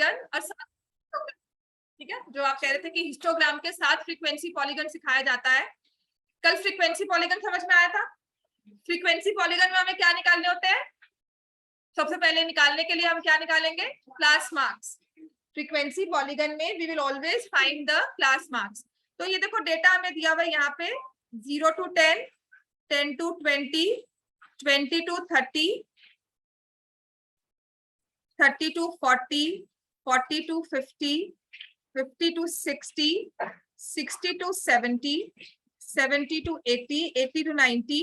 Polygon और साथ, ठीक है, जो आप कह रहे थे कि हिस्टोग्राम के साथ फ्रीक्वेंसी पॉलीगन सिखाया जाता है। कल फ्रीक्वेंसी पॉलीगन समझ में आया था। फ्रीक्वेंसी पॉलीगन में हमें क्या निकालने होते हैं? सबसे पहले निकालने के लिए हम क्या निकालेंगे? Class marks. फ्रीक्वेंसी पॉलीगन में we will always find the class marks. तो ये देखो डेटा हमें दिया हुआ है यहाँ पे 0 to 10, 10 to 20, 20 to 30, 30 to 40, 40 to 50, 50 to 60, 60 to 70, 70 to 80, 80 to 90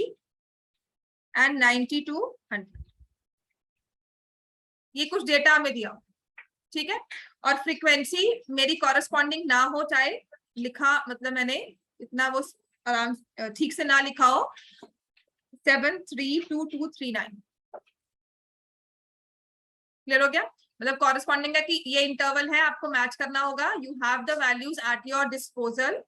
and 90 to 100। ये कुछ डेटा हमें दिया, ठीक है। और फ्रीक्वेंसी मेरी कॉरेस्पॉन्डिंग ना हो, चाहे लिखा मतलब मैंने इतना वो आराम ठीक से ना लिखा हो, 73239 क्लियर हो गया। मतलब कॉरेस्पॉन्डिंग है कि ये इंटरवल है, आपको मैच करना होगा। You have the values at your disposal.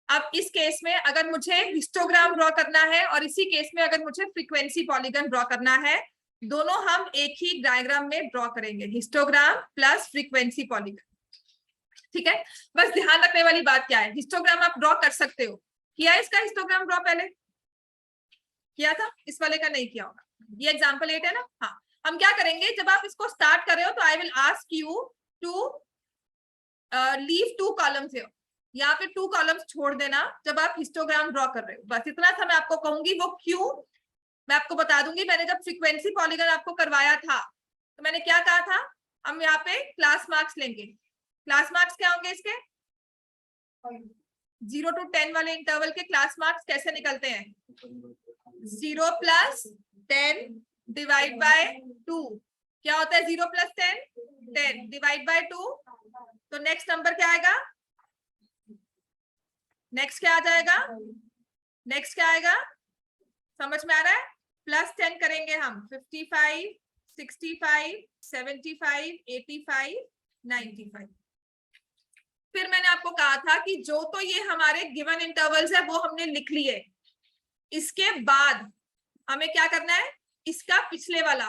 अब इस केस में अगर मुझे हिस्टोग्राम ड्रॉ करना है और इसी केस में अगर मुझे फ्रीक्वेंसी पॉलीगन ड्रॉ करना है, दोनों हम एक ही डायग्राम में ड्रॉ करेंगे, हिस्टोग्राम प्लस फ्रीक्वेंसी पॉलीगन, ठीक है। बस ध्यान रखने वाली बात क्या है, हिस्टोग्राम आप ड्रॉ कर सकते हो। किया इसका हिस्टोग्राम ड्रॉ पहले किया था, इस वाले का नहीं किया होगा। ये एग्जांपल 8 है ना। हाँ, हम क्या करेंगे, जब आप इसको स्टार्ट कर रहे हो तो I will ask you to leave 2 columns here. यहाँ पे 2 कॉलम्स छोड़ देना जब आप हिस्टोग्राम ड्रॉ कर रहे हो। बस इतना सा मैं आपको कहूंगी। वो क्यों, मैं आपको बता दूंगी। मैंने जब फ्रीक्वेंसी पॉलीगन आपको करवाया था तो मैंने क्या कहा था, हम यहाँ पे क्लास मार्क्स लेंगे। क्लास मार्क्स क्या होंगे इसके? 0 to 10 वाले इंटरवल के क्लास मार्क्स कैसे निकलते हैं? 0 plus 10 डिवाइड बाय 2। क्या होता है 0 plus 10? 10 divide by 2। तो नेक्स्ट नंबर क्या आएगा? नेक्स्ट क्या आ जाएगा? नेक्स्ट क्या आएगा? समझ में आ रहा है? प्लस 10 करेंगे हम, 55, 65, 75, 85, 95। फिर मैंने आपको कहा था कि जो तो ये हमारे गिवन इंटरवल्स है वो हमने लिख लिए। इसके बाद हमें क्या करना है, इसका पिछले वाला,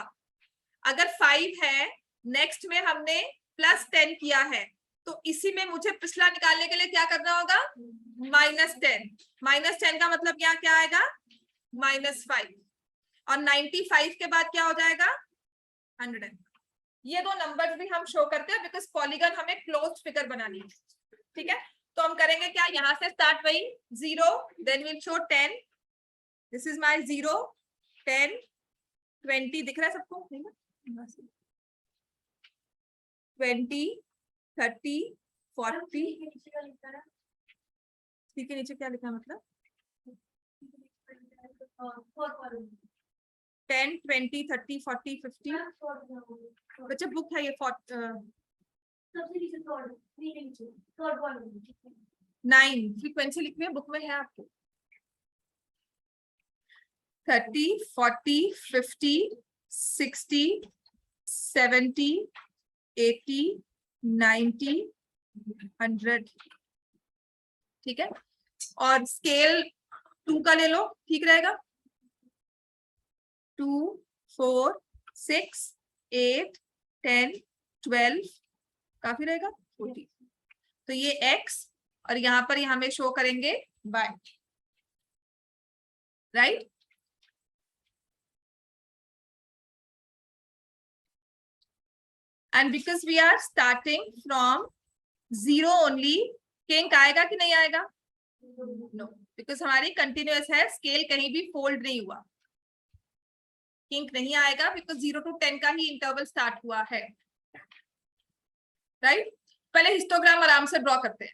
अगर 5 है, नेक्स्ट में हमने प्लस 10 किया है, तो इसी में मुझे पिछला निकालने के लिए क्या करना होगा? -10। -10 का मतलब क्या आएगा? -5। और 95 के बाद क्या हो जाएगा? 100। ये दो नंबर्स भी हम शो करते हैं बिकॉज पॉलीगन हमें क्लोज्ड फिगर बनानी है, ठीक है। तो हम करेंगे क्या, यहां से स्टार्ट वही 0, then will show 10। This is my 0, 10, 20 दिख रहा है सबको? 20, 30, 40। ठीक है, नीचे क्या लिखा है मतलब? 10, 20, 30, 40, 50। बच्चा बुक है ये 9 फ्रीक्वेंसी लिखी है बुक में, है आपको? 30, 40, 50, 60, 70, 80, 90, 100, ठीक है। और स्केल 2 का ले लो, ठीक रहेगा। 2, 4, 6, 8, 10, 12 काफी रहेगा, 14। तो ये x और यहाँ पर हमें शो करेंगे y, right. And because we are starting from 0 only, kink आएगा कि नहीं आएगा? नो, बिकॉज हमारी कंटिन्यूअस है, स्केल कहीं भी फोल्ड नहीं हुआ, किंक नहीं आएगा बिकॉज 0 to 10 का ही इंटरवल स्टार्ट हुआ है, राइट। पहले हिस्टोग्राम आराम से ड्रॉ करते हैं।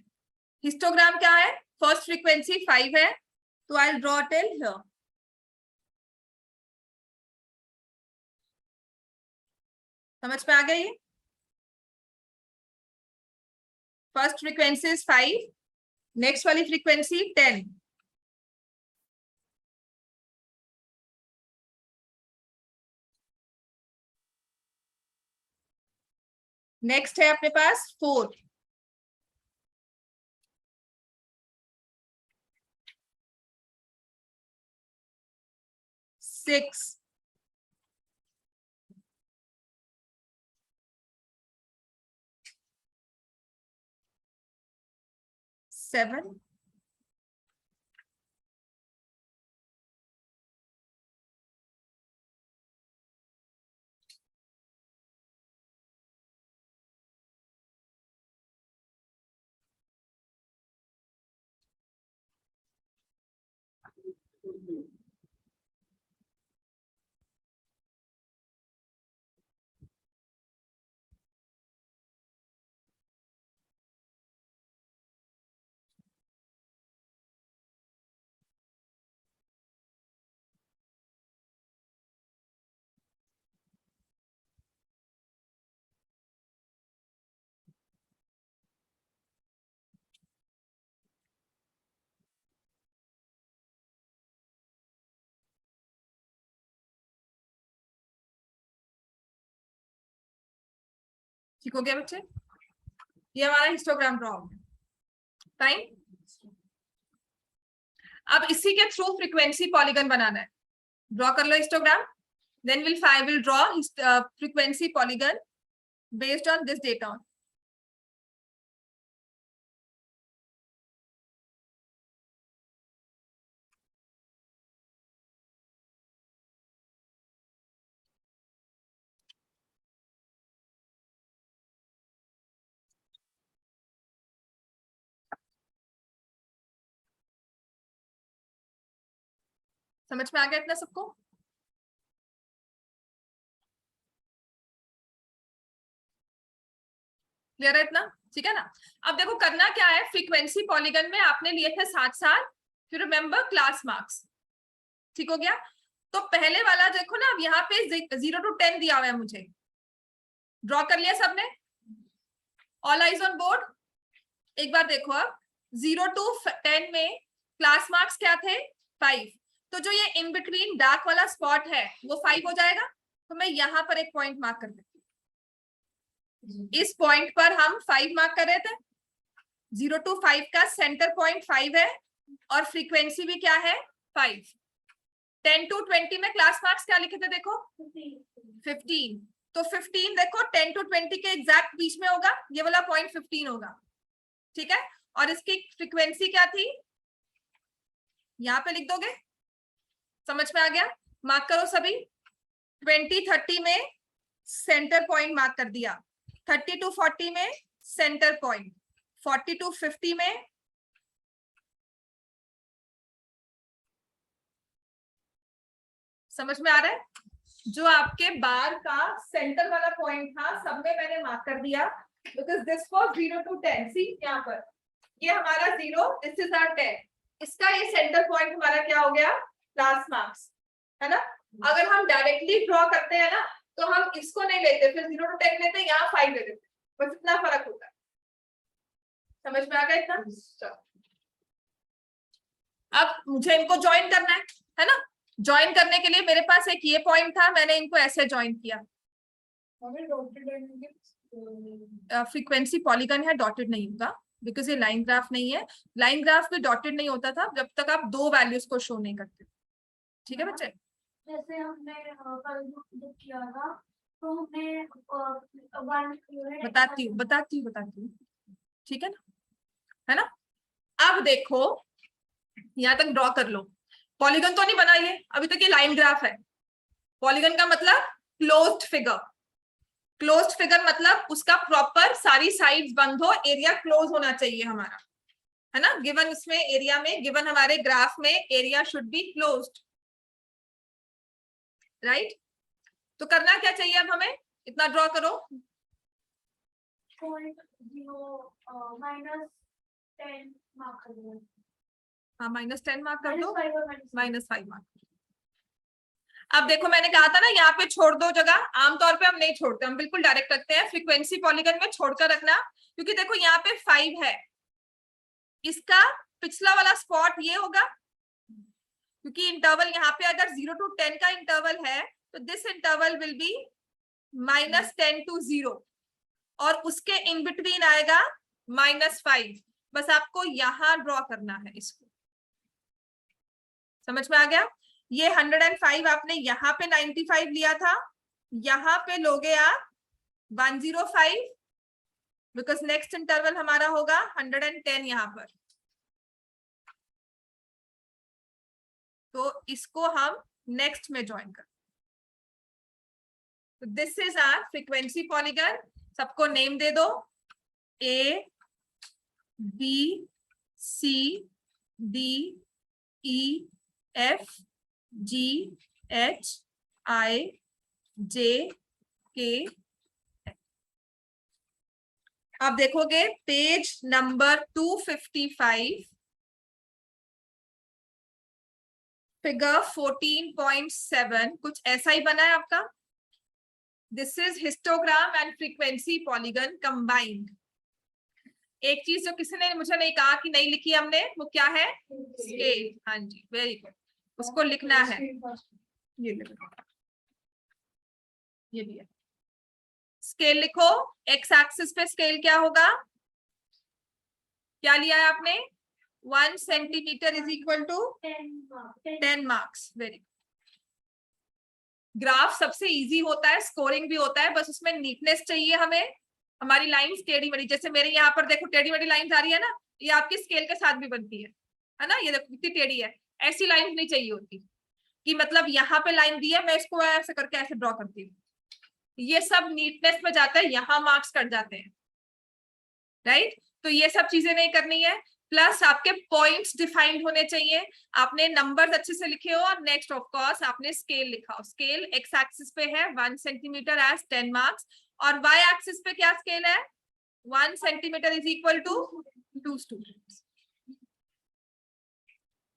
हिस्टोग्राम क्या है? फर्स्ट फ्रीक्वेंसी 5 है, तो I will draw till here. समझ में आ गया ये? फर्स्ट फ्रीक्वेंसी इज 5, नेक्स्ट वाली फ्रीक्वेंसी 10। नेक्स्ट है अपने पास 4, 6, 7, ठीक हो गया बच्चे? ये हमारा हिस्टोग्राम ड्रॉ हो गया। फाइन। अब इसी के थ्रू फ्रीक्वेंसी पॉलीगन बनाना है। ड्रॉ कर लो histogram, then will draw frequency polygon based on this data. समझ में आ गया इतना सबको? क्लियर है इतना? ठीक है ना? अब देखो करना क्या है, फ्रीक्वेंसी पॉलीगन में आपने लिए थे 7, फिर रिमेंबर क्लास मार्क्स। ठीक हो गया? तो पहले वाला देखो ना, अब यहाँ पे 0 to 10 दिया हुआ है मुझे। ड्रॉ कर लिया सबने? All eyes on board. एक बार देखो, अब 0 to 10 में क्लास मार्क्स क्या थे? 5। तो जो ये इन बिटवीन डार्क वाला स्पॉट है वो 5 हो जाएगा। तो मैं यहाँ पर एक पॉइंट मार्क कर देती हूँ। इस पॉइंट पर हम 5 मार्क कर रहे थे। 0 to 5 का सेंटर पॉइंट 5 है और फ्रीक्वेंसी भी क्या है? 5। 10 to 20 में क्लास मार्क्स क्या लिखे थे देखो? 15। तो 15 देखो 10 to 20 के एग्जैक्ट बीच में होगा, ये वाला पॉइंट 15 होगा। ठीक है? और इसकी फ्रीक्वेंसी क्या थी? यहाँ पे लिख दोगे। समझ में आ गया? मार्क करो सभी। 20-30 में सेंटर पॉइंट मार्क कर दिया। 30 to 40 में सेंटर पॉइंट। 40 to 50 में समझ में आ रहा है? जो आपके बार का सेंटर वाला पॉइंट था सब में मैंने मार्क कर दिया, बिकॉज दिस वाज 0 to 10। सी यहाँ पर ये हमारा 0, दिस इज आवर 10। इसका ये सेंटर पॉइंट हमारा क्या हो गया? क्लास मार्क्स, है ना? अगर हम डायरेक्टली ड्रॉ करते हैं ना तो हम इसको नहीं लेते, फिर 0 to 10 लेते, यहाँ 5 ले लेते, बस इतना फर्क होता है। समझ में आ गया इतना? अब मुझे इनको ज्वाइन करना है ना? ज्वाइन करने के लिए मेरे पास एक ये पॉइंट था, मैंने इनको ऐसे ज्वाइन किया। फ्रीक्वेंसी पॉलीगन है, डॉटेड नहीं होगा बिकॉज ये लाइन ग्राफ नहीं है। लाइन ग्राफ भी डॉटेड नहीं होता था जब तक आप 2 वैल्यूज को शो नहीं करते। ठीक है बच्चे? जैसे हमने कल जो किया था तो हमने बताती हूँ। ठीक है ना? है ना? अब देखो यहाँ तक ड्रॉ कर लो। पॉलीगन तो नहीं बना ये अभी तक, ये लाइन ग्राफ है। पॉलीगन का मतलब क्लोज्ड फिगर। क्लोज्ड फिगर मतलब उसका प्रॉपर सारी साइड्स बंद हो, एरिया क्लोज होना चाहिए हमारा, है ना? गिवन इसमें एरिया में, गिवन हमारे ग्राफ में area should be closed, right? तो करना क्या चाहिए अब हमें? इतना ड्रॉ करो। -10 मार्क कर दो। हाँ -10 मार्क कर दो, -5 मार्क। अब देखो मैंने कहा था ना यहाँ पे छोड़ दो जगह, आमतौर पे हम नहीं छोड़ते, हम बिल्कुल डायरेक्ट रखते हैं। फ्रीक्वेंसी पॉलीगन में छोड़कर रखना, क्योंकि देखो यहाँ पे 5 है, इसका पिछला वाला स्पॉट ये होगा, क्योंकि इंटरवल यहाँ पे अगर 0 to 10 का इंटरवल है तो this interval will be -10 to 0 और उसके इन बिटवीन आएगा -5। बस आपको यहां ड्रॉ करना है इसको। समझ में आ गया? ये 105 आपने यहाँ पे 95 लिया था, यहाँ पे लोगे आप 105, बिकॉज नेक्स्ट इंटरवल हमारा होगा 110 यहाँ पर। तो इसको हम नेक्स्ट में ज्वाइन कर। This is our frequency polygon. सबको नेम दे दो, A B C D E F G H I J K. आप देखोगे पेज नंबर 255 फिगर 14.7 कुछ ऐसा ही बना है आपका। This is histogram and frequency polygon combined. एक चीज जो किसी ने मुझे नहीं कहा कि नहीं लिखी हमने, वो क्या है? स्केल। हाँ जी, वेरी गुड, उसको लिखना है। ये लिखो, ये भी है। स्केल लिखो। एक्स एक्सिस पे स्केल क्या होगा? क्या लिया है आपने? 1 centimetre is equal to 10 marks. Very. Graph सबसे इजी होता है, स्कोरिंग भी होता है, बस उसमें नीटनेस चाहिए हमें। हमारी लाइंस टेढ़ी मेढ़ी, जैसे मेरे यहाँ पर देखो टेढ़ी मेढ़ी लाइंस आ रही है ना, ये आपकी स्केल के साथ भी बनती है ना। ये देखो कितनी टेढ़ी है। ऐसी लाइंस नहीं चाहिए होती कि मतलब यहाँ पे लाइन दी है, मैं इसको ऐसे करके ऐसे ड्रॉ करती हूँ। ये सब नीटनेस में जाता है, यहाँ मार्क्स कट जाते हैं, राइट। तो ये सब चीजें नहीं करनी है। प्लस आपके पॉइंट्स डिफाइंड होने चाहिए, आपने नंबर्स अच्छे से लिखे हो, और नेक्स्ट ऑफ कोर्स आपने स्केल लिखा हो। स्केल एक्स एक्सिस पे है 1 सेंटीमीटर एज 10 मार्क्स, और वाई एक्सिस पे क्या स्केल है? 1 centimetre is equal to 2 students.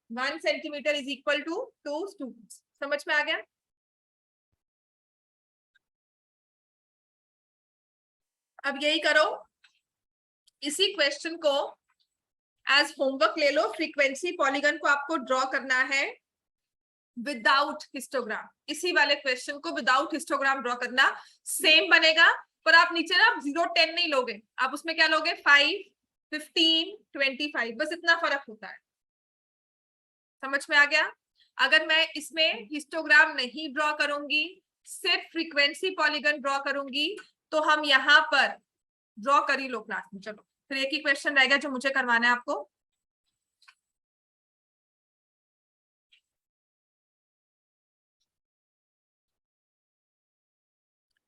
1 centimetre is equal to 2 students. समझ में आ गया? अब यही करो, इसी क्वेश्चन को एज होमवर्क ले लो। फ्रीक्वेंसी पॉलीगन को आपको ड्रॉ करना है विदाउट हिस्टोग्राम। इसी वाले क्वेश्चन को विदाउट हिस्टोग्राम ड्रॉ करना। सेम बनेगा, पर आप नीचे ना 0 10 नहीं लोगे, आप उसमें क्या लोगे? 5 15 25, बस इतना फर्क होता है। समझ में आ गया? अगर मैं इसमें हिस्टोग्राम नहीं ड्रॉ करूंगी, सिर्फ फ्रीक्वेंसी पॉलीगन ड्रॉ करूंगी, तो हम यहाँ पर ड्रॉ कर ही लो क्लास में। चलो फिर एक ही क्वेश्चन रहेगा जो मुझे करवाना है आपको।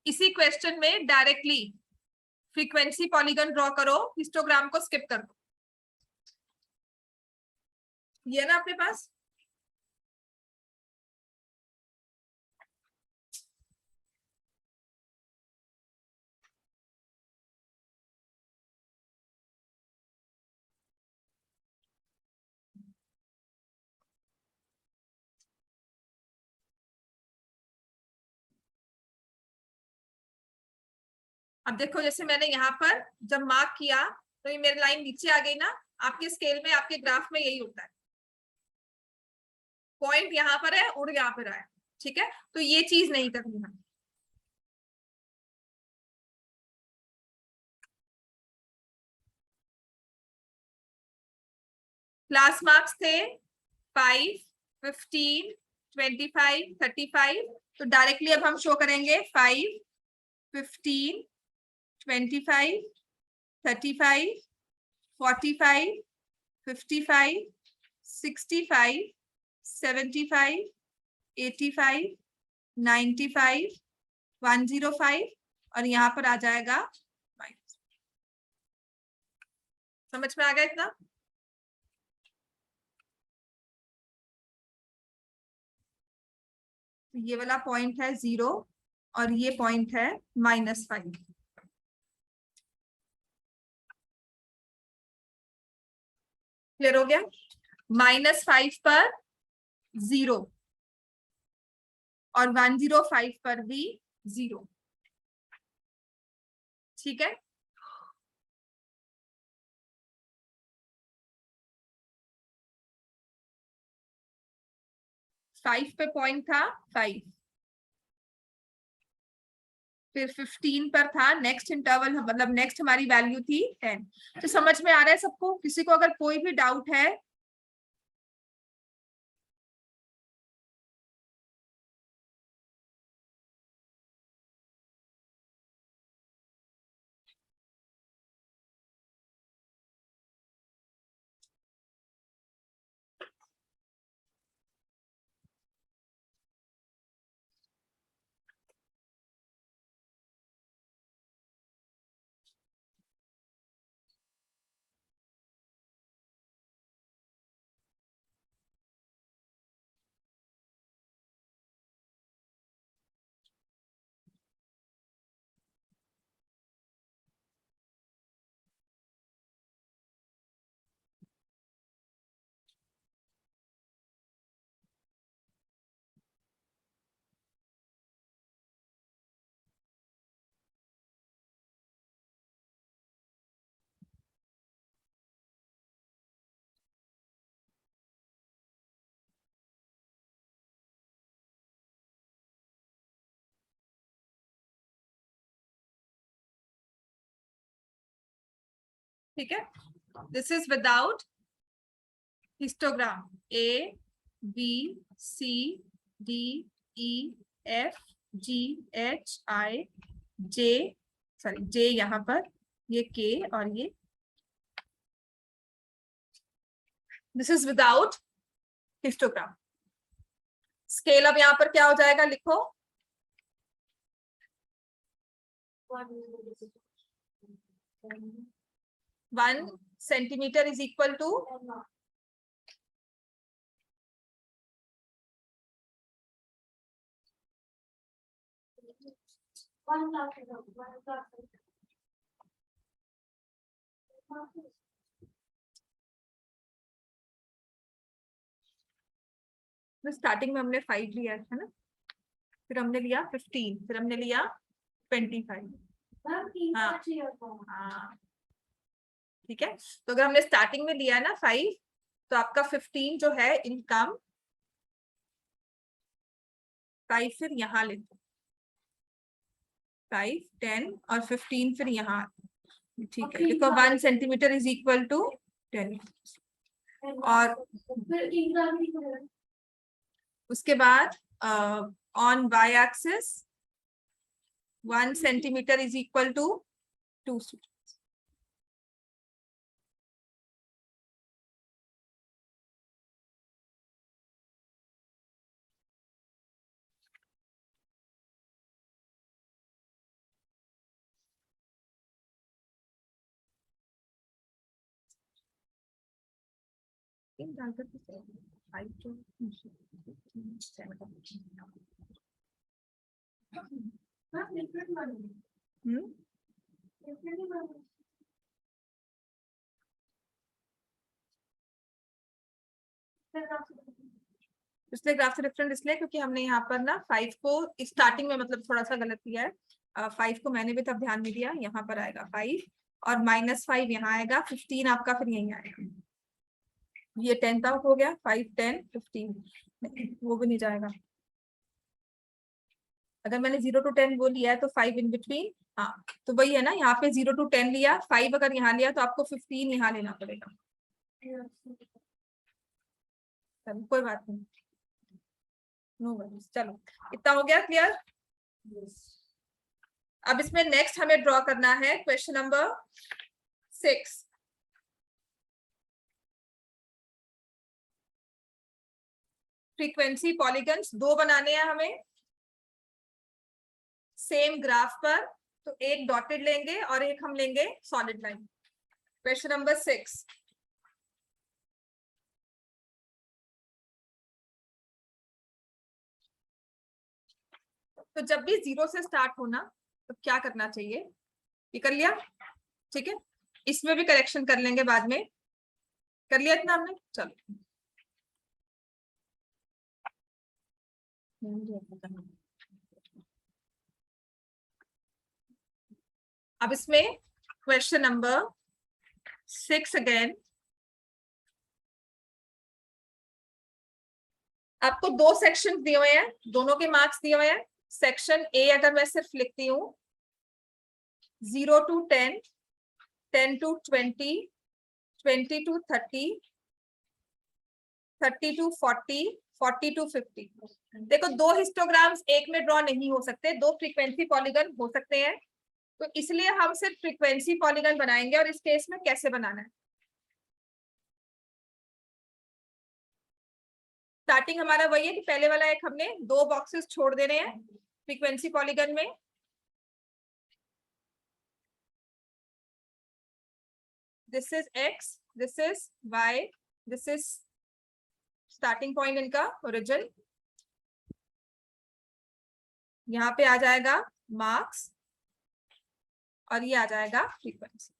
इसी क्वेश्चन में डायरेक्टली फ्रीक्वेंसी पॉलीगन ड्रॉ करो, हिस्टोग्राम को स्किप कर दो। ये ना आपके पास, अब देखो जैसे मैंने यहाँ पर जब मार्क किया तो ये मेरी लाइन नीचे आ गई ना। आपके स्केल में, आपके ग्राफ में यही होता है, पॉइंट यहाँ पर है और यहाँ पर है, ठीक है। तो ये चीज नहीं करनी है। क्लास मार्क्स थे 5 15 25 35, तो डायरेक्टली अब हम शो करेंगे 5 15 25 35 45 55 65 75 85 95 105, और यहाँ पर आ जाएगा माइनस। समझ में आ गया इतना? ये वाला पॉइंट है 0 और ये पॉइंट है -5। क्लियर हो गया? -5 पर 0 और 105 पर भी 0, ठीक है। 5 पे पॉइंट था 5, फिर 15 पर था नेक्स्ट इंटरवल, मतलब नेक्स्ट हमारी वैल्यू थी 10। तो समझ में आ रहा है सबको? किसी को अगर कोई भी डाउट है? ठीक है, this is without histogram. A B C D E F G H I J, sorry J यहाँ पर, ये K और ये, this is without histogram. Scale अब यहाँ पर क्या हो जाएगा, लिखो. 1 centimetre is equal to 1 lakh. Starting में हमने 5 लिया था ना, फिर हमने लिया 15, फिर हमने लिया 25. हाँ हाँ, ठीक है. तो अगर हमने स्टार्टिंग में लिया ना 5, तो आपका 15 जो है इनकम 5 फिर यहाँ लेते, 5 10 और 15 फिर यहाँ. ठीक है, देखो 1 सेंटीमीटर इज इक्वल टू 10. और उसके बाद on y axis 1 centimetre is equal to 2 students. इसलिए ग्राफ से डिफरेंट इसलिए क्योंकि हमने यहाँ पर ना 5 को स्टार्टिंग में मतलब थोड़ा सा गलत किया है. 5 को मैंने भी तब ध्यान नहीं दिया. यहाँ पर आएगा 5 और -5 यहाँ आएगा, 15 आपका फिर यहीं आएगा. ये 10 आउट हो गया, 5 10 15 वो भी नहीं जाएगा. अगर मैंने 0 to 10 वो लिया है तो 5 इन बिटवीन. हाँ, तो वही है ना, यहाँ पे 0 to 10 लिया, 5 अगर यहाँ लिया तो आपको 15 यहाँ लेना पड़ेगा. कोई बात नहीं, नो वरीज. चलो इतना हो गया क्लियर. अब इसमें नेक्स्ट हमें ड्रॉ करना है क्वेश्चन नंबर 6. फ्रीक्वेंसी पॉलीगन्स 2 बनाने हैं हमें सेम ग्राफ पर. तो एक डॉटेड लेंगे और एक हम लेंगे सॉलिड लाइन. Question number 6. तो जब भी 0 से स्टार्ट होना तो क्या करना चाहिए, ये कर लिया. ठीक है, इसमें भी करेक्शन कर लेंगे बाद में. कर लिया इतना हमने. चलो अब इसमें क्वेश्चन नंबर 6 अगेन. आपको 2 सेक्शन दिए हुए हैं, दोनों के मार्क्स दिए हुए हैं. सेक्शन ए अगर मैं सिर्फ लिखती हूँ 0 to 10, 10 to 20, 20 to 30, 30 to 40, 40 to 50. देखो 2 हिस्टोग्राम्स एक में ड्रॉ नहीं हो सकते, 2 फ्रीक्वेंसी पॉलीगन हो सकते हैं. तो इसलिए हम सिर्फ फ्रीक्वेंसी पॉलीगन बनाएंगे. और इस केस में कैसे बनाना है, स्टार्टिंग हमारा वही है कि पहले वाला एक हमने 2 बॉक्सेस छोड़ देने हैं फ्रीक्वेंसी पॉलीगन में. This is x, this is y, this is starting point इनका ओरिजिन. यहाँ पे आ जाएगा मार्क्स और ये आ जाएगा फ्रीक्वेंसी.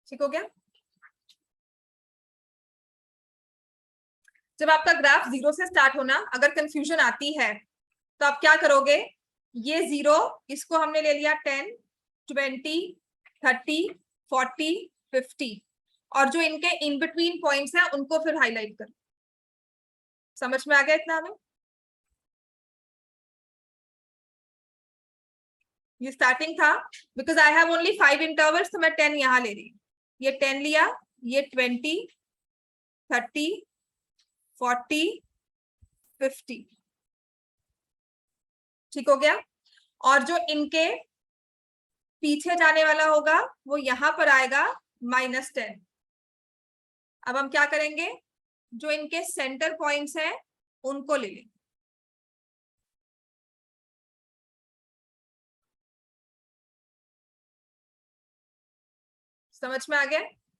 ठीक हो गया. जब आपका ग्राफ 0 से स्टार्ट होना, अगर कंफ्यूजन आती है तो आप क्या करोगे, ये 0 इसको हमने ले लिया 10, 20, 30, 40, 50 और जो इनके इन बिटवीन पॉइंट्स हैं उनको फिर हाईलाइट करो. समझ में आ गया इतना हमें. ये स्टार्टिंग था, because I have only 5 intervals, तो मैं 10 यहां ले रही हूँ। ये 10 लिया, ये 20, 30, 40, 50, ठीक हो गया। और जो इनके पीछे जाने वाला होगा वो यहां पर आएगा -10। अब हम क्या करेंगे, जो इनके सेंटर पॉइंट्स हैं उनको ले लेंगे। समझ में आ गया?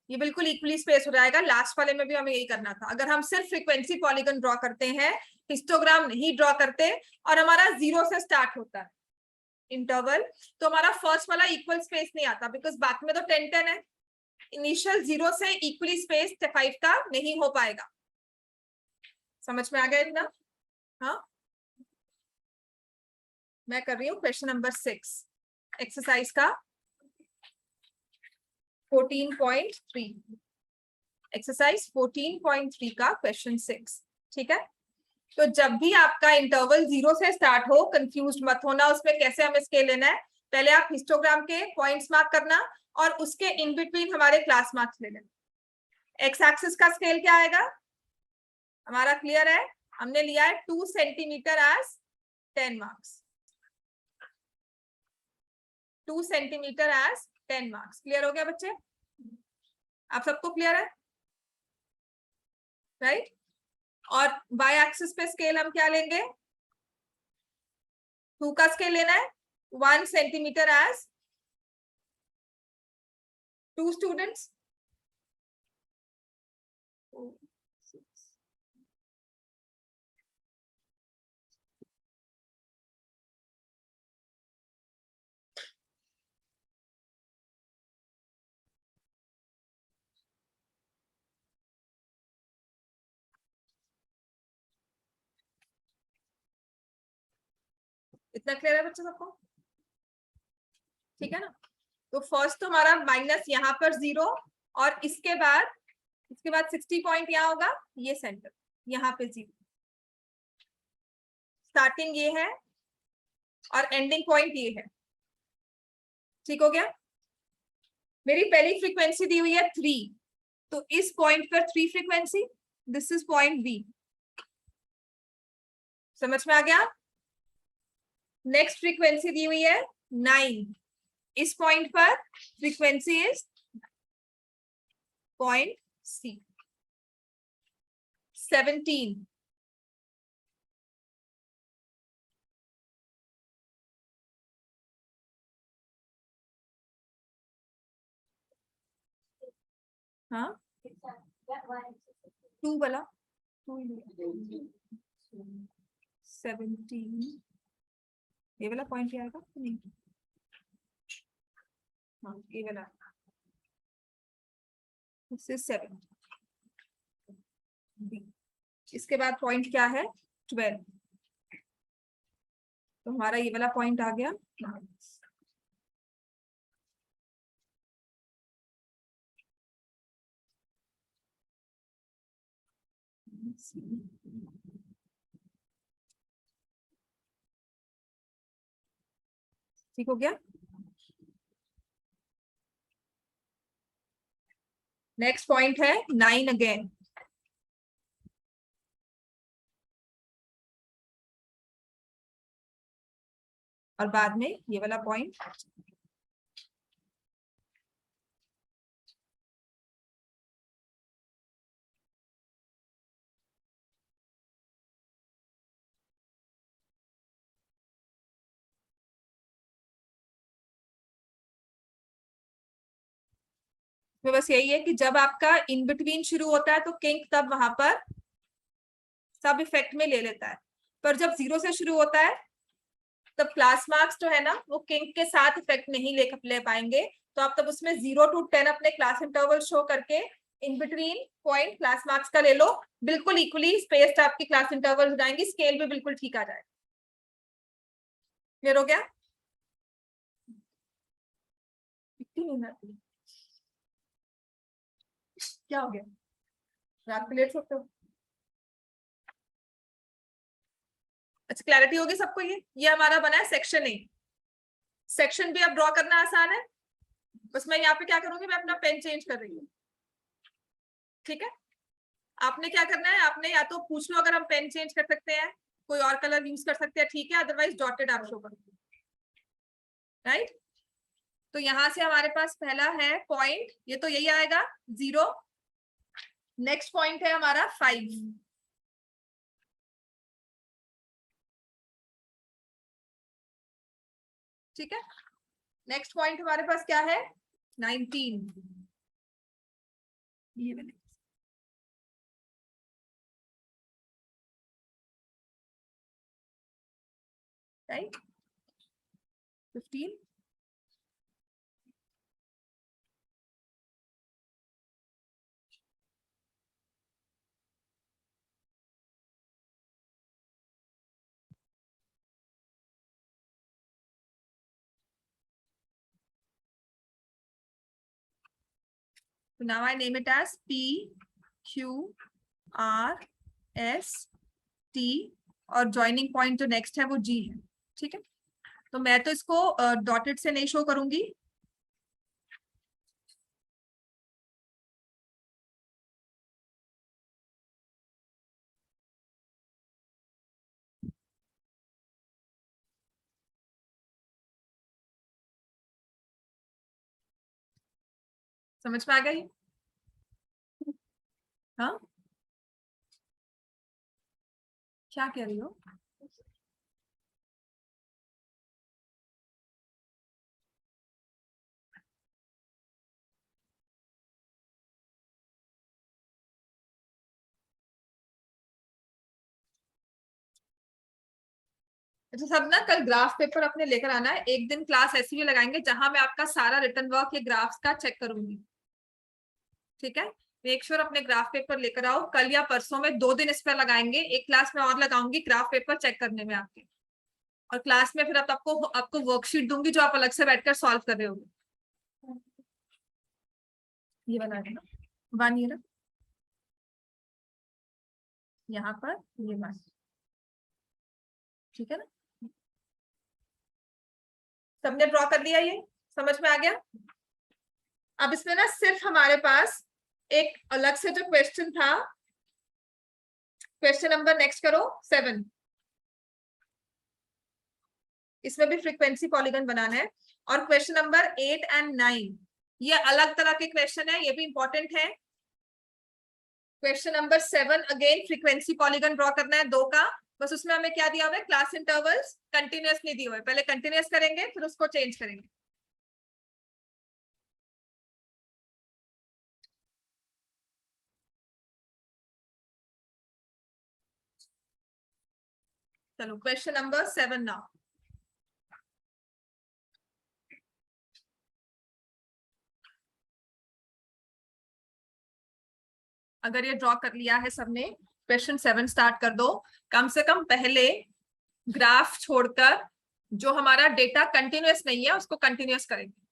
ये बिल्कुल इक्वली स्पेस हो जाएगा। लास्ट वाले में भी हमें यही करना था। अगर हम सिर्फ फ्रीक्वेंसी पॉलीगन ड्रॉ करते हैं, हिस्टोग्राम नहीं ड्रॉ करते, और हमारा 0 से स्टार्ट होता है इंटरवल, तो हमारा फर्स्ट वाला इक्वल स्पेस नहीं आता, बिकॉज बाकी में तो 10-10 है। इनिशियल 0 से इक्वली स्पेस 5 का नहीं हो पाएगा। समझ में आ गया इतना? हाँ, मैं कर रही हूँ क्वेश्चन नंबर 6 एक्सरसाइज का 14.3, एक्सरसाइज 14.3 का क्वेश्चन 6, ठीक है। तो जब भी आपका इंटरवल 0 से स्टार्ट हो, कंफ्यूज मत होना उसमें कैसे हमें स्केल लेना है। पहले आप हिस्टोग्राम के पॉइंट्स मार्क करना और उसके इन बिटवीन हमारे क्लास मार्क्स ले लेना। एक्स एक्सिस का स्केल क्या आएगा हमारा, क्लियर है? हमने लिया है 2 centimetre as 10 marks, 2 centimetre as 10 marks. Clear हो गया बच्चे? आप सबको क्लियर है, राइट? और वाई एक्सिस पे स्केल हम क्या लेंगे, 2 का स्केल लेना है, 1 सेंटीमीटर एज 2 स्टूडेंट्स। इतना क्लियर है बच्चों सबको? ठीक है ना? तो फर्स्ट तो हमारा माइनस यहाँ पर 0, और इसके बाद 60 पॉइंट यहाँ होगा, ये सेंटर यहाँ पे 0। स्टार्टिंग ये है और एंडिंग पॉइंट ये है, ठीक हो गया। मेरी पहली फ्रीक्वेंसी दी हुई है 3, तो इस पॉइंट पर 3 frequency, this is point B. समझ में आ गया? नेक्स्ट फ्रीक्वेंसी दी हुई है 9, इस पॉइंट पर फ्रीक्वेंसी इज पॉइंट सी। 17, हाँ 2 वाला 17, ये वाला पॉइंट क्या आएगा? नहीं, हाँ ये वाला, दिस इज 7। इसके बाद पॉइंट क्या है? 12, तो हमारा ये वाला पॉइंट आ गया। ठीक हो गया। नेक्स्ट पॉइंट है 9 अगेन, और बाद में ये वाला पॉइंट। तो बस यही है कि जब आपका इन बिटवीन शुरू होता है तो किंक तब वहां पर सब इफेक्ट में ले लेता है, पर जब 0 से शुरू होता है तब क्लास मार्क्स जो है ना वो किंक के साथ इफेक्ट नहीं ले पाएंगे। तो आप तब उसमें 0 to 10 अपने क्लास इंटरवल शो करके in between point class marks का ले लो। बिल्कुल इक्वली स्पेस्ड आपकी क्लास इंटरवल हो जाएंगी, स्केल भी बिल्कुल ठीक आ जाएगा। क्लियर हो गया? क्या हो गया, रात में लेट सोते हो? अच्छा, क्लैरिटी होगी सबको? ये हमारा बना है सेक्शन ए। सेक्शन भी अब ड्रॉ करना आसान है। बस मैं यहाँ पे क्या करूंगी, मैं अपना पेन चेंज कर रही हूँ। ठीक है, आपने क्या करना है, आपने या तो पूछ लो अगर हम पेन चेंज कर सकते हैं, कोई और कलर यूज कर सकते हैं, ठीक है, अदरवाइज डॉटेड आप शो करो। राइट, तो यहां से हमारे पास पहला है पॉइंट, ये तो यही आएगा 0। नेक्स्ट पॉइंट है हमारा 5। ठीक है, नेक्स्ट पॉइंट हमारे पास क्या है, 19। ये वाले। Right, 15। So now I name it as P Q R S T और ज्वाइनिंग पॉइंट जो नेक्स्ट है वो G है। ठीक है, तो मैं तो इसको डॉटेड से नहीं शो करूंगी। समझ में आ गई? हाँ, क्या कह रही हो? अच्छा, सब ना कल ग्राफ पेपर अपने लेकर आना है। एक दिन क्लास ऐसी भी लगाएंगे जहां मैं आपका सारा रिटर्न वर्क या ग्राफ्स का चेक करूंगी। ठीक है, मेक श्योर अपने ग्राफ पेपर लेकर आओ। कल या परसों में 2 दिन इस पर लगाएंगे। एक क्लास में और लगाऊंगी ग्राफ पेपर चेक करने में आपके, और क्लास में फिर आपको आपको वर्कशीट दूंगी जो आप अलग से बैठकर सॉल्व कर रहे होगे। ये बना देना 1 ईयर यहाँ पर, ये बात ठीक है ना? सबने ड्रॉ कर लिया, ये समझ में आ गया? अब इसमें ना सिर्फ हमारे पास एक अलग से जो क्वेश्चन था, क्वेश्चन नंबर नेक्स्ट करो 7, इसमें भी फ्रीक्वेंसी पॉलीगन बनाना है। और क्वेश्चन नंबर 8 एंड 9 ये अलग तरह के क्वेश्चन है, ये भी इंपॉर्टेंट है। Question number 7 again frequency polygon draw करना है 2 का। बस उसमें हमें क्या दिया हुआ है, क्लास इंटरवल्स कंटिन्यूअस नहीं दिए हुए, पहले कंटिन्यूअस करेंगे फिर उसको चेंज करेंगे। चलो क्वेश्चन नंबर 7 नाउ। अगर ये ड्रॉ कर लिया है सबने, क्वेश्चन 7 स्टार्ट कर दो। कम से कम पहले ग्राफ छोड़कर जो हमारा डेटा कंटिन्यूअस नहीं है उसको कंटिन्यूअस करेंगे।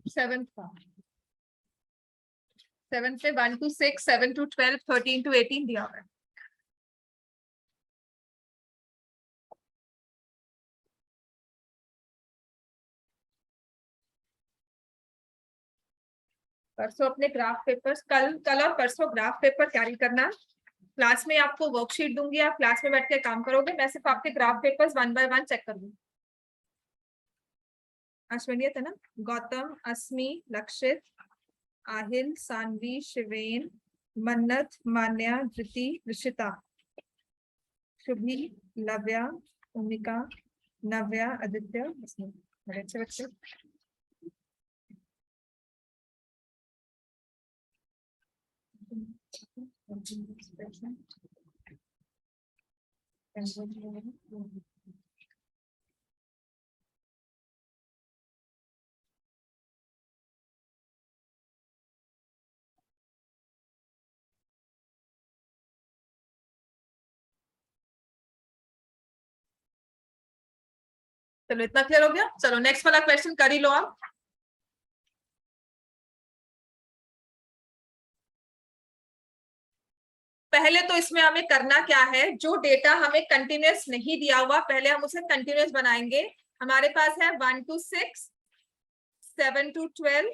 सेवन पे 1 to 6, 7 to 12, 13 to 18 दिया हुआ है। परसों अपने ग्राफ पेपर्स, कल और परसों ग्राफ पेपर कैरी करना। क्लास में आपको वर्कशीट दूंगी, आप क्लास में बैठ के काम करोगे, मैं सिर्फ आपके ग्राफ पेपर्स 1 by 1 चेक कर दूंगी। अश्विनी है ना, गौतम, अस्मी, लक्षित, आहिल, सानवी, शिवेन, मन्नत, मान्या, धृति, ऋषिता, शुभी, लव्या, भूमिका, नव्या, आदित्य, बड़े अच्छे बच्चे। चलो इतना क्लियर हो गया। चलो नेक्स्ट वाला क्वेश्चन कर ही लो आप। पहले तो इसमें हमें करना क्या है, जो डेटा हमें कंटिन्यूअस नहीं दिया हुआ पहले हम उसे कंटिन्यूअस बनाएंगे। हमारे पास है 1 to 6, 7 to 12,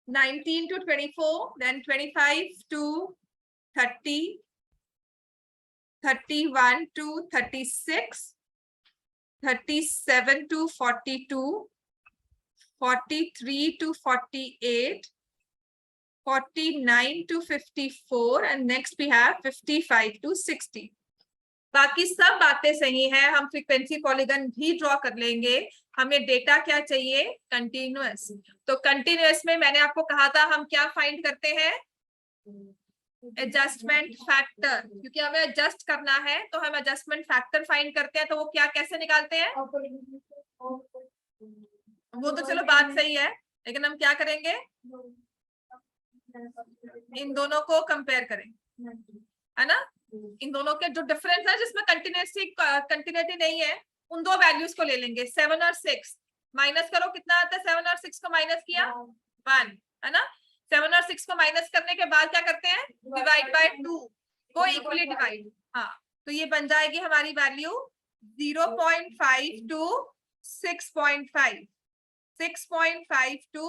19 to 24, then 25 to 30, 31 to 36, 37 to 42, 43 to 48, 49 to 54, and next we have 55 to 60. बाकी सब बातें सही हैं, हम फ्रीक्वेंसी पॉलीगन भी ड्रॉ कर लेंगे। हमें डेटा क्या चाहिए, कंटिन्यूअस। तो कंटिन्यूअस में मैंने आपको कहा था हम क्या फाइंड करते हैं, एडजस्टमेंट फैक्टर, क्योंकि हमें एडजस्ट करना है तो हम एडजस्टमेंट फैक्टर फाइंड करते हैं। तो वो क्या कैसे निकालते हैं, वो तो चलो बात सही है, लेकिन हम क्या करेंगे, इन दोनों को कंपेयर करेंगे, है ना। इन दोनों के जो डिफरेंस है जिसमें कंटिन्यूटी नहीं है, उन दो वैल्यूज को ले लेंगे। 7 और 6 माइनस करो, कितना आता है, 7 और 6 को माइनस किया 1, है ना। 7 और 6 को माइनस करने के बाद क्या करते हैं, डिवाइड बाय 2 को इक्वली डिवाइड। हाँ, तो ये बन जाएगी हमारी value 0.5 to 6.5, 6.5 to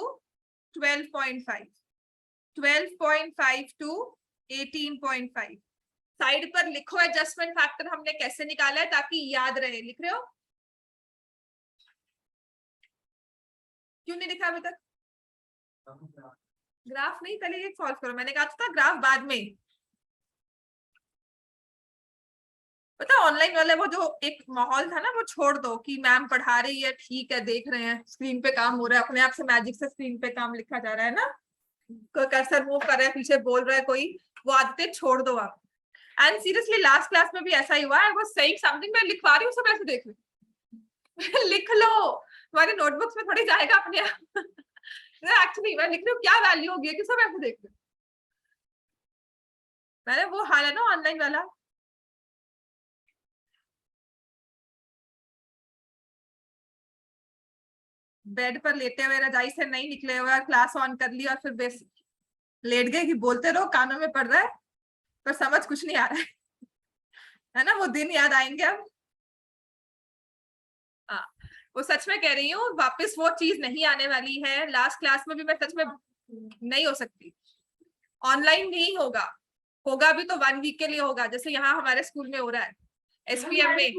12.5, 12.5 to 18.5। Side पर लिखो एडजस्टमेंट फैक्टर हमने कैसे निकाला है ताकि याद रहे। लिख रहे हो, क्यों नहीं लिखा अभी तक? ग्राफ नहीं, पहले ये सॉल्व करो। मैंने कहा था ग्राफ बाद में। पता ऑनलाइन वाले वो जो एक माहौल था ना, वो छोड़ दो कि मैम पढ़ा रही है, ठीक है, देख रहे हैं, स्क्रीन पे काम हो रहा है, अपने आप से मैजिक से स्क्रीन पे काम लिखा जा रहा है ना, कोई कर्सर मूव कर रहा है, पीछे बोल रहा है कोई, वो आदतें छोड़ दो आप। एंड सीरियसली लास्ट क्लास में भी ऐसा ही हुआ। आई वाज सेइंग समथिंग, मैं लिखवा रही हूँ, सब ऐसे देख रहे लिख लो, तुम्हारे नोटबुक्स में थोड़ी जाएगा अपने आप। एक्चुअली मैं लिख रही हूँ क्या वैल्यू होगी कि सब ऐसे देख रहे। मैंने वो हाल है ना ऑनलाइन वाला, बेड पर लेटे हुए, रजाई से नहीं निकले हुए, क्लास ऑन कर ली और फिर बेस लेट गए कि बोलते रहो, कानों में पड़ रहा है पर समझ कुछ नहीं आ रहा है ना। वो दिन याद आएंगे अब। हाँ, वो सच में कह रही हूँ, वापस वो चीज नहीं आने वाली है। लास्ट क्लास में भी मैं सच में नहीं हो सकती, ऑनलाइन नहीं होगा, होगा भी तो 1 वीक के लिए होगा, जैसे यहाँ हमारे स्कूल में हो रहा है एसपीएम में।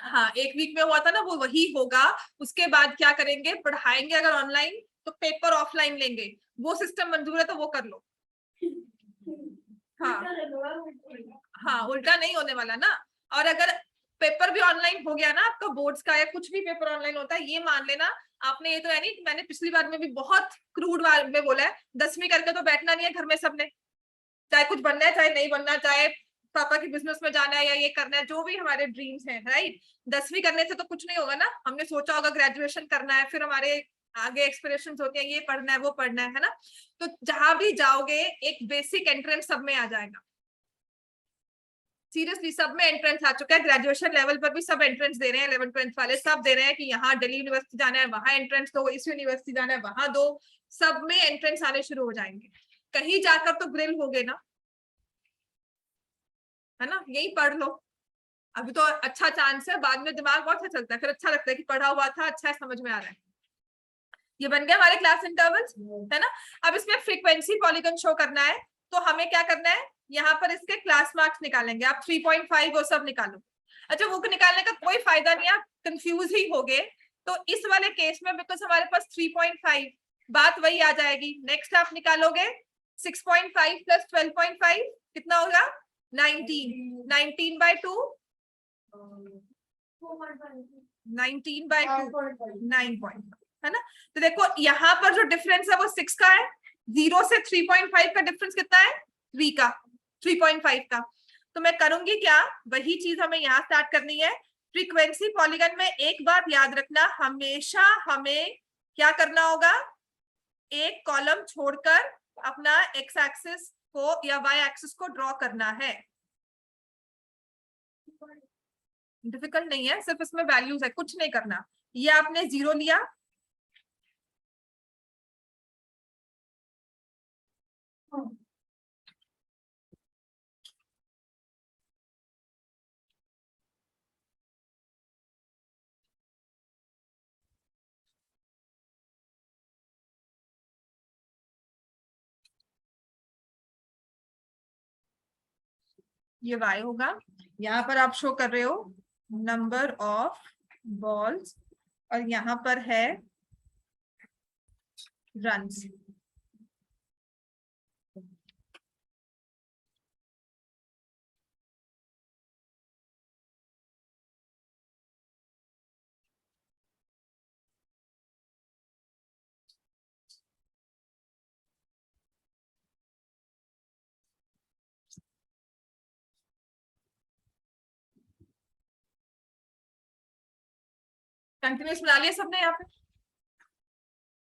हाँ, 1 वीक में हुआ था ना, वो वही होगा। उसके बाद क्या करेंगे, पढ़ाएंगे अगर ऑनलाइन तो पेपर ऑफलाइन लेंगे। वो सिस्टम मंजूर है तो वो कर लो। हाँ हाँ, उल्टा नहीं होने वाला ना। और अगर पेपर भी ऑनलाइन हो गया ना आपका, बोर्ड्स का या कुछ भी पेपर ऑनलाइन होता है, ये मान लेना आपने, ये तो है नहीं, मैंने पिछली बार में भी बहुत क्रूड बार में बोला है, 10वीं करके तो बैठना नहीं है घर में सबने, चाहे कुछ बनना है चाहे नहीं बनना, चाहे पापा की बिजनेस में जाना है या ये करना है, जो भी हमारे ड्रीम्स हैं, राइट। 10वीं करने से तो कुछ नहीं होगा ना। हमने सोचा होगा ग्रेजुएशन करना है, फिर हमारे आगे एक्सपिरेशंस होते हैं, ये पढ़ना है वो पढ़ना है ना। तो जहां भी जाओगे एक बेसिक एंट्रेंस सब में आ जाएगा। सीरियसली सब में एंट्रेंस आ चुका है, ग्रेजुएशन लेवल पर भी सब एंट्रेंस दे रहे हैं, 11th 12th वाले सब दे रहे हैं कि यहाँ दिल्ली यूनिवर्सिटी जाना है वहां एंट्रेंस दो, इस यूनिवर्सिटी जाना है वहां दो, सब में एंट्रेंस आने शुरू हो जाएंगे। कहीं जाकर तो ग्रिल हो गए ना, है ना, यही पढ़ लो अभी तो अच्छा चांस है, बाद में दिमाग बहुत अच्छा चलता है, फिर अच्छा लगता है कि पढ़ा हुआ था, अच्छा है, समझ में आ रहा है। ये बन गया हमारे क्लास इंटरवल्स, है ना। अब इसमें फ्रीक्वेंसी पॉलीगन शो करना है, तो हमें क्या करना है, यहाँ पर इसके क्लास मार्क्स निकालेंगे। आप 3.5 वो सब निकालो। अच्छा, वो निकालने का कोई फायदा नहीं, आप कंफ्यूज ही हो गए। तो इस वाले केस में बिकॉज हमारे पास 3.5, बात वही आ जाएगी। नेक्स्ट आप निकालोगे 6.5 प्लस 12.5 कितना होगा, 19, 19/2, 19/2 9, है ना। तो देखो यहाँ पर जो डिफरेंस है वो 6 का है, 0 से 3.5 का डिफरेंस कितना है, 3 का, 3.5 का। तो मैं करूंगी क्या, वही चीज हमें यहाँ स्टार्ट करनी है। फ्रीक्वेंसी पॉलीगन में एक बात याद रखना, हमेशा हमें क्या करना होगा, एक कॉलम छोड़कर अपना एक्स एक्सिस को या वाई एक्सिस को ड्रॉ करना है। डिफिकल्ट नहीं है, सिर्फ इसमें वैल्यूज है, कुछ नहीं करना। ये आपने 0 लिया, ये y होगा। यहाँ पर आप शो कर रहे हो नंबर ऑफ बॉल्स और यहाँ पर है रन्स। कंटिन्यूस बना लिया सबने, यहाँ पे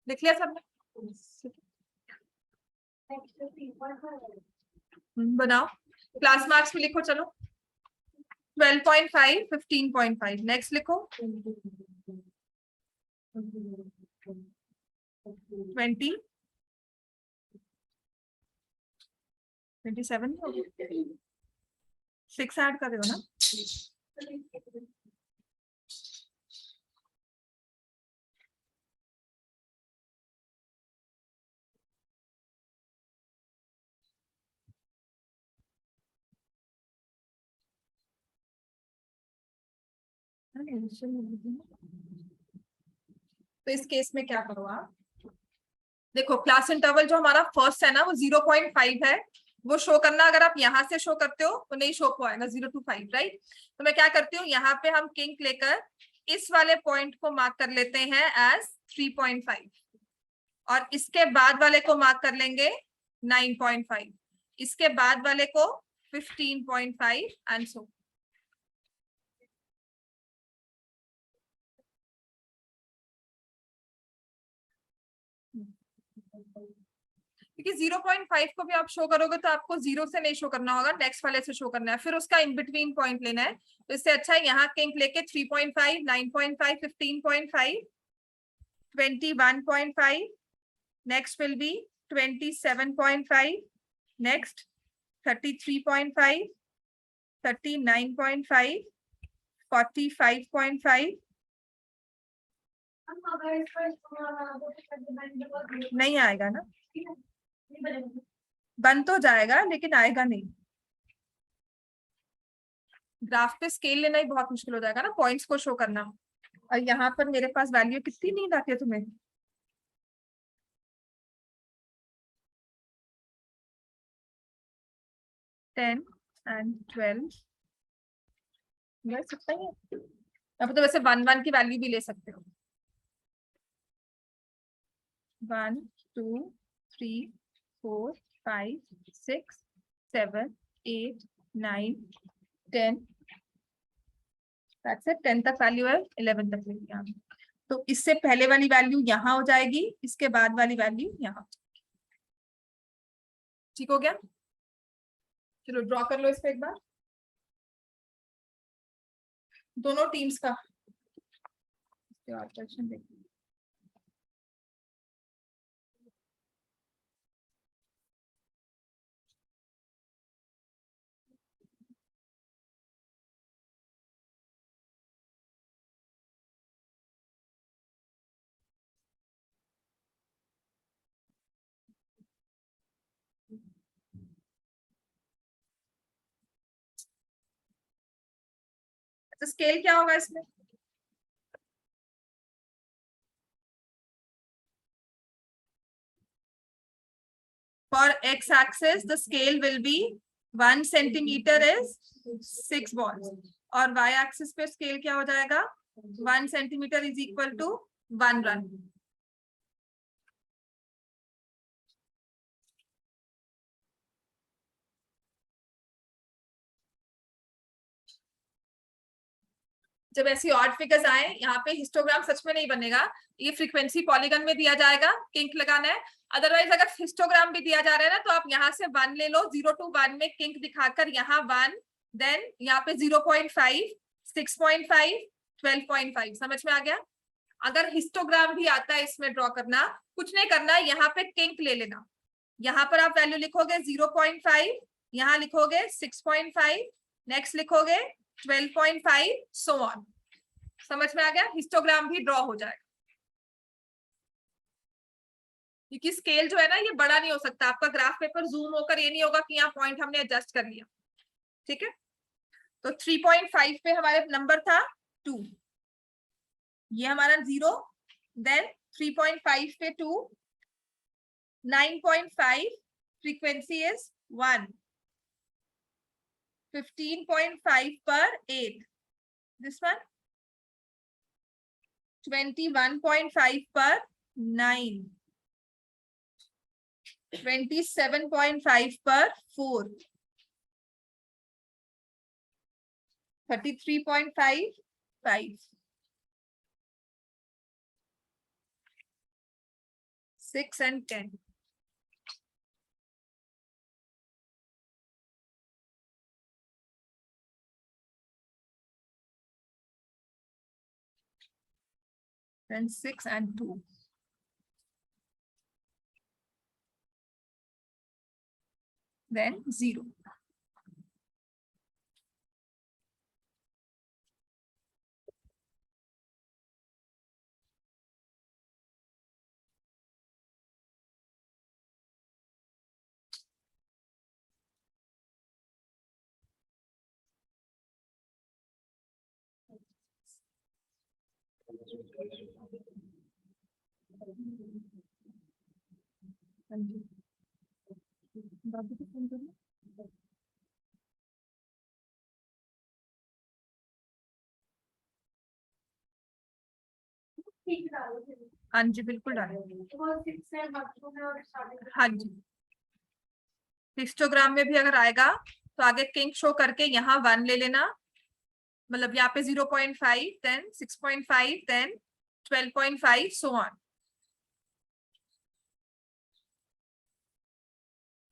लिख लिया सबने? बनाओ, क्लास मार्क्स में लिखो। चलो 12.5, 15.5, नेक्स्ट लिखो 20, 27, 6 ऐड कर रहे हो ना? तो इस केस में क्या करो आप, देखो क्लास इंटरवल जो हमारा फर्स्ट है ना वो 0.5 है, वो शो करना। अगर आप यहाँ से शो करते हो तो नहीं शो पाएगा 0 to 5, राइट? तो मैं क्या करती हूँ, यहाँ पे हम किंक लेकर इस वाले पॉइंट को मार्क कर लेते हैं एज 3.5 और इसके बाद वाले को मार्क कर लेंगे 9.5, इसके बाद वाले को 15.5 एंड सो। क्योंकि 0.5 को भी आप शो करोगे तो आपको 0 से नहीं शो करना होगा, नेक्स्ट वाले से शो करना है, फिर उसका इन बिटवीन पॉइंट लेना है। तो इससे अच्छा है यहाँ किंक लेके 3.5, 9.5, 15.5, 21.5, next will be 27.5, next 33.5, 39.5, 45.5। नहीं आएगा ना, बन तो जाएगा लेकिन आएगा नहीं। ग्राफ पे स्केल लेना ही बहुत मुश्किल हो जाएगा ना, पॉइंट्स को शो करना। और यहाँ पर मेरे पास वैल्यू कितनी नींद आती है तुम्हें? टेन एंड 12 सकता ही है। यहाँ तो वैसे 1 1 की वैल्यू भी ले सकते हो। 1 2 3 4 5 6 7 8 9 10, दैट्स इट। 10 तक वैल्यू है, 11 तक लेंगे हम। तो इससे पहले वाली वैल्यू यहाँ हो जाएगी, इसके बाद वाली वैल्यू यहाँ। ठीक हो गया? चलो ड्रॉ कर लो इस पे एक बार दोनों टीम्स का। देखिए तो स्केल क्या होगा इसमें? For x-axis, the scale will be 1 centimeter is 6 balls, और y-axis पे स्केल क्या हो जाएगा? 1 centimeter is equal to 1 run। जब ऐसी ऑड फिगर्स आए, यहाँ पे हिस्टोग्राम सच में नहीं बनेगा, ये फ्रीक्वेंसी पॉलीगन में दिया जाएगा, किंक लगाना है। अदरवाइज अगर हिस्टोग्राम भी दिया जा रहा है ना, तो आप यहाँ से 1 ले लो, 0 to 1 में किंक दिखाकर यहाँ 1, देन यहाँ पे 0.5, 6.5, 12.5। समझ में आ गया? अगर हिस्टोग्राम भी आता है इसमें ड्रॉ करना, कुछ नहीं करना, यहाँ पे किंक ले लेना। यहाँ पर आप वैल्यू लिखोगे 0.5, यहाँ लिखोगे 6.5, नेक्स्ट लिखोगे 12.5, सो ऑन। समझ में आ गया? हिस्टोग्राम भी ड्रॉ हो जाएगा, क्योंकि स्केल जो है ना, ये बड़ा नहीं हो सकता। आपका ग्राफ पेपर जूम होकर ये नहीं होगा कि यहाँ पॉइंट हमने एडजस्ट कर लिया। ठीक है, तो 3.5 पे हमारे नंबर था 2, ये हमारा 0, देन 3.5 पे 2, 9.5, फ्रीक्वेंसी इज 1, 15.5 पर 8, this one 21.5 पर 9, 27.5 पर 4, 33.5, 5, 6 and 10. Then 6 and 2. Then 0. हाँ जी, बिल्कुल डालें। हाँ जी, हिस्टोग्राम में भी अगर आएगा तो आगे किंक शो करके यहाँ 1 ले लेना, मतलब यहाँ पे 0.5, देन 6.5, देन 12.5, सो ऑन।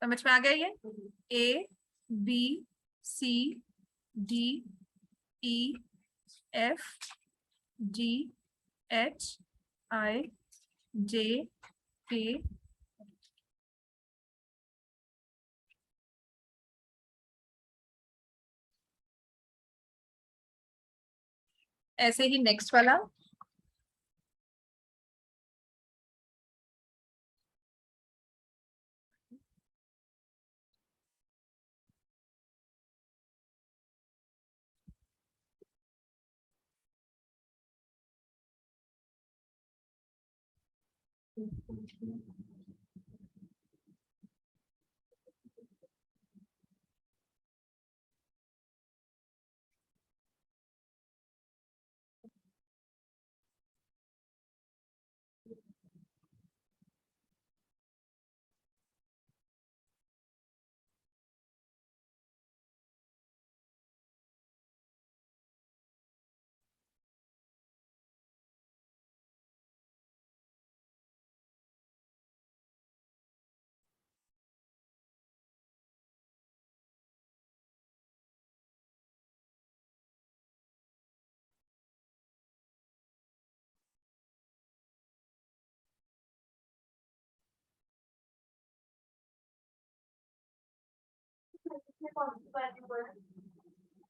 समझ में आ गया? ये A, B, C, D, E, F, G, H, I, J, K, ऐसे ही नेक्स्ट वाला।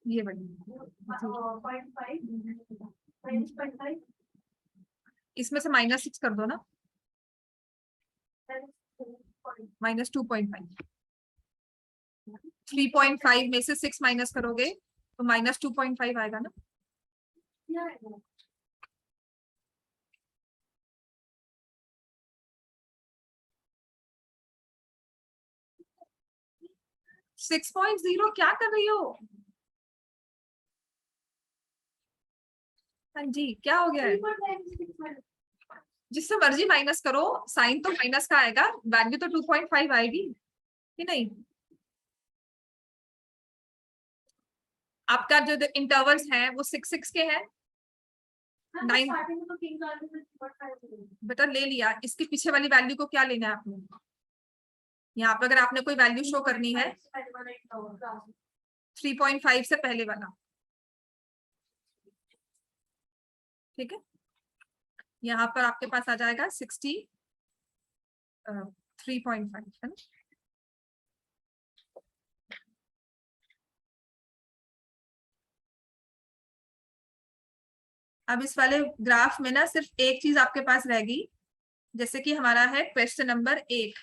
ये इसमें से -6 कर दो ना, -2.5। 3.5 में से 6 माइनस करोगे तो -2.5 आएगा ना। 6.0 क्या कर रही हो? हाँ जी, क्या हो गया है? जिससे मर्जी माइनस करो, साइन तो माइनस का आएगा, वैल्यू तो 2.5 आएगी कि नहीं? आपका जो इंटरवल्स हैं वो 6 के हैं, 9 स्टार्टिंग में तो 3 साल में 3.5 बेटा ले लिया, इसके पीछे वाली वैल्यू को क्या लेना है आपने? यहाँ पर अगर आपने कोई वैल्यू शो करनी है 3.5 से पहले वाला, ठीक है, यहाँ पर आपके पास आ जाएगा 63.5 है ना। अब इस वाले ग्राफ में ना सिर्फ एक चीज आपके पास रहेगी, जैसे कि हमारा है क्वेश्चन नंबर 8।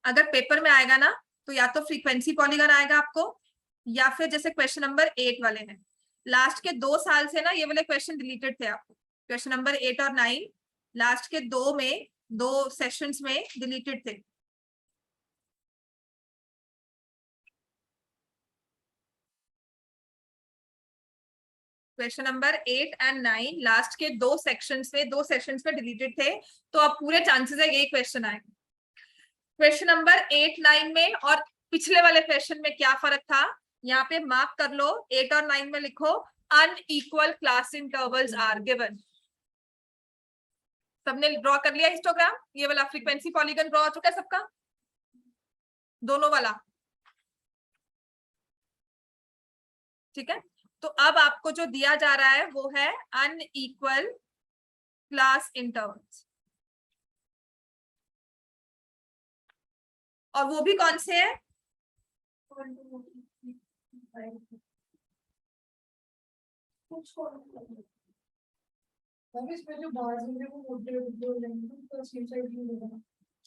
अगर पेपर में आएगा ना तो या तो फ्रीक्वेंसी पॉलीगन आएगा आपको, या फिर जैसे क्वेश्चन नंबर 8 वाले हैं, लास्ट के 2 साल से ना ये वाले क्वेश्चन डिलीटेड थे आपको, क्वेश्चन नंबर 8 और 9 लास्ट के 2 सेशंस में डिलीटेड थे। क्वेश्चन नंबर 8 एंड 9 लास्ट के 2 सेशंस में डिलीटेड थे, तो अब पूरे चांसेस है यही क्वेश्चन आएगा। क्वेश्चन नंबर 8, 9 में और पिछले वाले क्वेश्चन में क्या फर्क था, यहाँ पे मार्क कर लो, 8 और 9 में लिखो unequal class intervals are given. सबने ड्रॉ कर लिया हिस्टोग्राम, ये वाला फ्रीक्वेंसी पॉलीगन ड्रॉ हो चुका है सबका, दोनों वाला, ठीक है। तो अब आपको जो दिया जा रहा है वो है अनइक्वल क्लास इंटरवल्स, और वो भी कौन से है?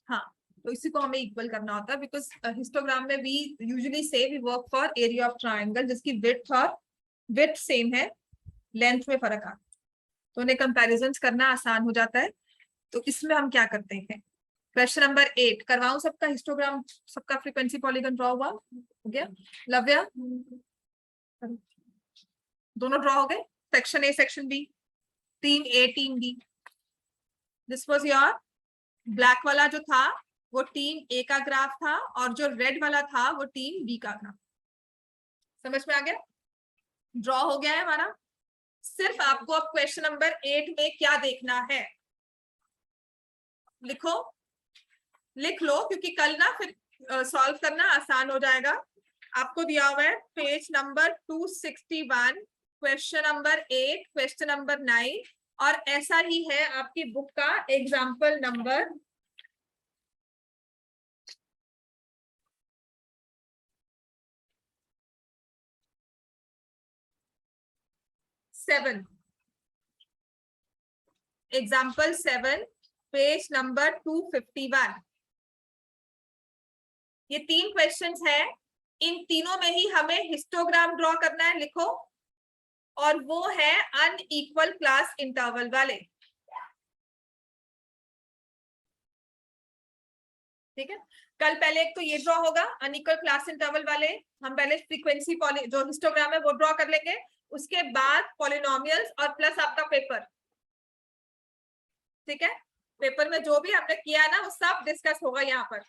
हाँ, तो इसी को हमें इक्वल करना होता है, बिकॉज हिस्टोग्राम में वी यूजुअली से we work for area of triangle जिसकी विड्थ सेम है, लेंथ में फर्क आता है, तो उन्हें कंपैरिजंस करना आसान हो जाता है। तो इसमें हम क्या करते हैं, क्वेश्चन नंबर 8 करवाऊं सबका हिस्टोग्राम, सबका फ्रीक्वेंसी पॉलीगन ड्रॉ हुआ, हो गया? लव्या दोनों ड्रॉ हो गए, section A section B, team A team B. This was your black वाला जो था वो टीम ए का ग्राफ था, और जो रेड वाला था वो टीम बी का ग्राफ। समझ में आ गया? ड्रॉ हो गया है हमारा। सिर्फ आपको अब क्वेश्चन नंबर 8 में क्या देखना है, लिख लो, क्योंकि कल ना फिर सॉल्व करना आसान हो जाएगा। आपको दिया हुआ है page number 261, question number 8, question number 9, और ऐसा ही है आपकी बुक का example number 7, example 7 page number 251। ये 3 क्वेश्चंस है, इन तीनों में ही हमें हिस्टोग्राम ड्रॉ करना है, लिखो, और वो है अनइक्वल क्लास इंटरवल वाले, ठीक है। कल पहले एक तो ये ड्रॉ होगा अनइक्वल क्लास इंटरवल वाले, हम पहले फ्रीक्वेंसी जो हिस्टोग्राम है वो ड्रॉ कर लेंगे, उसके बाद पॉलिनोमियल्स और प्लस आपका पेपर, ठीक है। पेपर में जो भी हमने किया है ना वो सब डिस्कस होगा यहाँ पर।